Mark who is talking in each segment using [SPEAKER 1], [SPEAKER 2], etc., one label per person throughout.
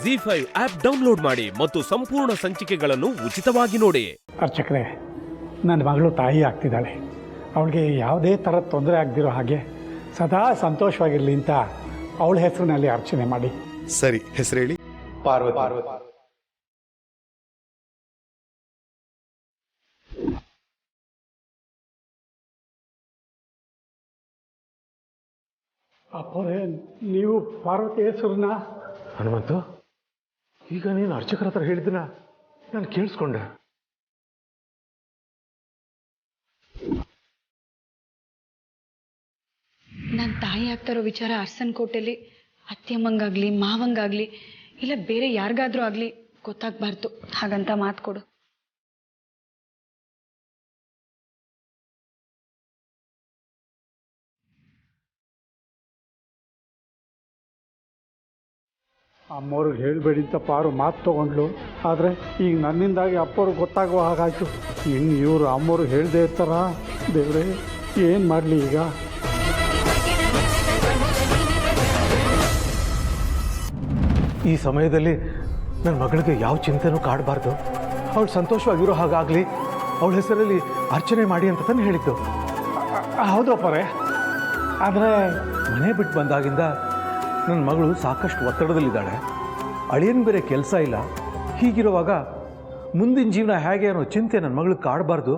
[SPEAKER 1] ಜಿ5 app download ಮಾಡಿ ಮತ್ತು ಸಂಪೂರ್ಣ ಸಂಚಿಕೆಗಳನ್ನು ಉಚಿತವಾಗಿ ನೋಡಿ.
[SPEAKER 2] ಅರ್ಚಕರೇ, ನನ್ನ ಮಗಳು ತಾಯಿ ಆಗ್ತಿದ್ದಾಳೆ. ಅವಳಿಗೆ ಯಾವುದೇ ಥರ ತೊಂದರೆ ಆಗದಿರೋ ಹಾಗೆ ಸದಾ ಸಂತೋಷವಾಗಿರಲಿ ಅಂತ ಅವಳ ಹೆಸರಿನಲ್ಲಿ ಅರ್ಚನೆ ಮಾಡಿ.
[SPEAKER 3] ಸರಿ, ಹೆಸರು ಹೇಳಿ.
[SPEAKER 2] ಪಾರ್ವತಿ. ಅಪ್ಪರೇ, ನೀವು ಪಾರ್ವತಿ ಹೆಸರನ್ನ?
[SPEAKER 4] ಹನುಮಂತು, ಈಗ ನೀನು ಅರ್ಚಕರ ಹತ್ರ ಹೇಳಿದ್ದನ್ನ ನಾನು ಕೇಳಿಸ್ಕೊಂಡೆ.
[SPEAKER 5] ನನ್ನ ತಾಯಿ ಆಗ್ತಾರೋ ವಿಚಾರ ಅರಸನ್ ಕೋಟೆಯಲ್ಲಿ ಅತ್ತೆಮ್ಮಂಗಾಗ್ಲಿ ಮಾವಂಗಾಗ್ಲಿ ಇಲ್ಲ ಬೇರೆ ಯಾರಿಗಾದ್ರೂ ಆಗ್ಲಿ ಗೊತ್ತಾಗ್ಬಾರ್ದು. ಹಾಗಂತ ಮಾತು ಕೊಡು.
[SPEAKER 2] ಅಮ್ಮವ್ರಿಗೆ ಹೇಳಬೇಡಿ ಅಂತ ಪಾರು ಮಾತು ತೊಗೊಂಡ್ಲು. ಆದರೆ ಈಗ ನನ್ನಿಂದಾಗಿ ಅಪ್ಪವ್ರಿಗೆ ಗೊತ್ತಾಗುವ ಹಾಗಾಯಿತು. ಇನ್ನು ಇವರು ಅಮ್ಮವ್ರಿಗೆ ಹೇಳದೇ ಇರ್ತಾರ? ದೇವ್ರೇ, ಏನು ಮಾಡಲಿ ಈಗ?
[SPEAKER 4] ಈ ಸಮಯದಲ್ಲಿ ನನ್ನ ಮಗಳಿಗೆ ಯಾವ ಚಿಂತೆನೂ ಕಾಡಬಾರ್ದು. ಅವಳು ಸಂತೋಷವಾಗಿರೋ ಹಾಗಾಗಲಿ, ಅವಳ ಹೆಸರಲ್ಲಿ ಅರ್ಚನೆ ಮಾಡಿ ಅಂತ ತಾನೇ ಹೇಳಿದ್ದು.
[SPEAKER 2] ಹೌದು ಅಪ್ಪರೇ, ಆದರೆ
[SPEAKER 4] ಮನೆ ಬಿಟ್ಟು ಬಂದಾಗಿಂದ ನನ್ನ ಮಗಳು ಸಾಕಷ್ಟು ಒತ್ತಡದಲ್ಲಿದ್ದಾಳೆ. ಅಳಿಯನ್ ಬೇರೆ ಕೆಲಸ ಇಲ್ಲ. ಹೀಗಿರುವಾಗ ಮುಂದಿನ ಜೀವನ ಹೇಗೆ ಅನ್ನೋ ಚಿಂತೆ ನನ್ನ ಮಗಳಿಗೆ ಕಾಡಬಾರ್ದು.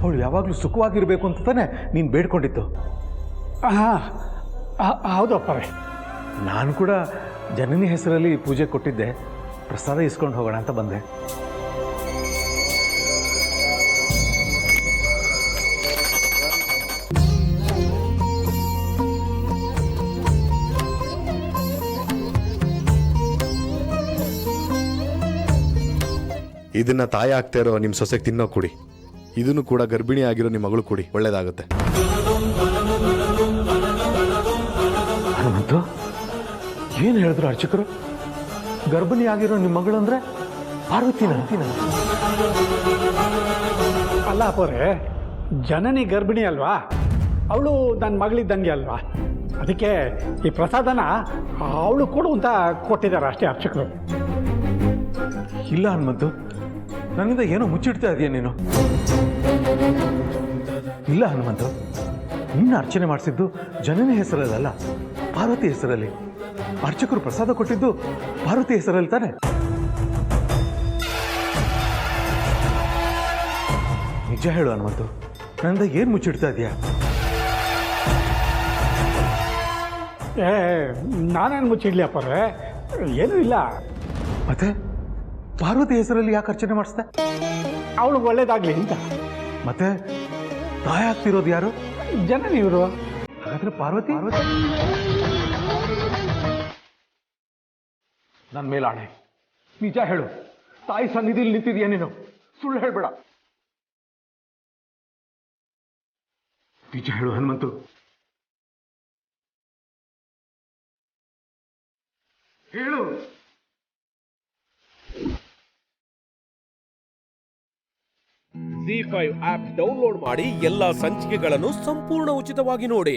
[SPEAKER 4] ಅವಳು ಯಾವಾಗಲೂ ಸುಖವಾಗಿರಬೇಕು ಅಂತ ತಾನೇ ನೀನು ಬೇಡ್ಕೊಂಡಿತ್ತು.
[SPEAKER 2] ಹಾಂ, ಹೌದು ಅಪ್ಪರೇ.
[SPEAKER 4] ನಾನು ಕೂಡ ಜನನಿ ಹೆಸರಲ್ಲಿ ಪೂಜೆ ಕೊಟ್ಟಿದ್ದೆ. ಪ್ರಸಾದ ಇಸ್ಕೊಂಡು ಹೋಗೋಣ ಅಂತ ಬಂದೆ.
[SPEAKER 3] ಇದನ್ನ ತಾಯಿ ಆಗ್ತಾ ಇರೋ ನಿಮ್ಮ ಸೊಸೆಗೆ ತಿನ್ನೋ ಕೊಡಿ. ಇದನ್ನು ಕೂಡ ಗರ್ಭಿಣಿ ಆಗಿರೋ ನಿಮ್ಮ ಮಗಳು ಕೊಡಿ, ಒಳ್ಳೇದಾಗುತ್ತೆ.
[SPEAKER 4] ಹನುಮಂತು, ಏನು ಹೇಳಿದ್ರು ಅರ್ಚಕರು? ಗರ್ಭಿಣಿ ಆಗಿರೋ ನಿಮ್ಮ ಮಗಳು ಅಂದ್ರೆ ಪಾರ್ವತಿನ?
[SPEAKER 2] ಅಲ್ಲ ಅಪ್ಪರೇ, ಜನನಿ ಗರ್ಭಿಣಿ ಅಲ್ವಾ, ಅವಳು ನನ್ನ ಮಗಳಿದ್ದಂಗೆ ಅಲ್ವಾ. ಅದಕ್ಕೆ ಈ ಪ್ರಸಾದನ ಅವಳು ಕೊಡು ಅಂತ ಕೊಟ್ಟಿದ್ದಾರೆ ಅಷ್ಟೇ ಅರ್ಚಕರು.
[SPEAKER 4] ಇಲ್ಲ ಹನುಮಂತು, ನನ್ನಿಂದ ಏನೋ ಮುಚ್ಚಿಡ್ತಾ ಇದೆಯಾ ನೀನು? ಇಲ್ಲ ಹನುಮಂತು, ನಿನ್ನ ಅರ್ಚನೆ ಮಾಡಿಸಿದ್ದು ಜನನಿ ಹೆಸರಲ್ಲ, ಪಾರ್ವತಿ ಹೆಸರಲ್ಲಿ. ಅರ್ಚಕರು ಪ್ರಸಾದ ಕೊಟ್ಟಿದ್ದು ಪಾರ್ವತಿ ಹೆಸರಲ್ಲಿ ತಾನೆ? ನಿಜ ಹೇಳು ಹನುಮಂತು, ನನ್ನಿಂದ ಏನು ಮುಚ್ಚಿಡ್ತಾ ಇದೆಯಾ?
[SPEAKER 2] ನಾನೇನು ಮುಚ್ಚಿಡ್ಲಿ ಅಪ್ಪರೇ, ಏನೂ ಇಲ್ಲ.
[SPEAKER 4] ಮತ್ತೆ ಪಾರ್ವತಿ ಹೆಸರಲ್ಲಿ ಯಾಕೆ ಅರ್ಚನೆ ಮಾಡಿಸ್ದೆ?
[SPEAKER 2] ಅವಳು ಒಳ್ಳೇದಾಗ್ಲಿ ಅಂತ.
[SPEAKER 4] ಮತ್ತೆ ತಾಯಿ ಆಗ್ತಿರೋದು ಯಾರು?
[SPEAKER 2] ಜನನಿ ಇವರು.
[SPEAKER 4] ಹಾಗಾದ್ರೆ ಪಾರ್ವತಿ? ನನ್ನ ಮೇಲೆ ಆಣೆ, ನಿಜ ಹೇಳು. ತಾಯಿ ಸನ್ನಿಧಿಯಲ್ಲಿ ನಿಂತಿದೀಯ ನೀನು, ಸುಳ್ಳು ಹೇಳ್ಬೇಡ. ನಿಜ ಹೇಳು ಹನುಮಂತು. ಹೇಳು.
[SPEAKER 1] ಜಿ5 ಆಪ್ ಡೌನ್ಲೋಡ್ ಮಾಡಿ ಎಲ್ಲಾ ಸಂಚಿಕೆಗಳನ್ನು ಸಂಪೂರ್ಣ ಉಚಿತವಾಗಿ ನೋಡಿ.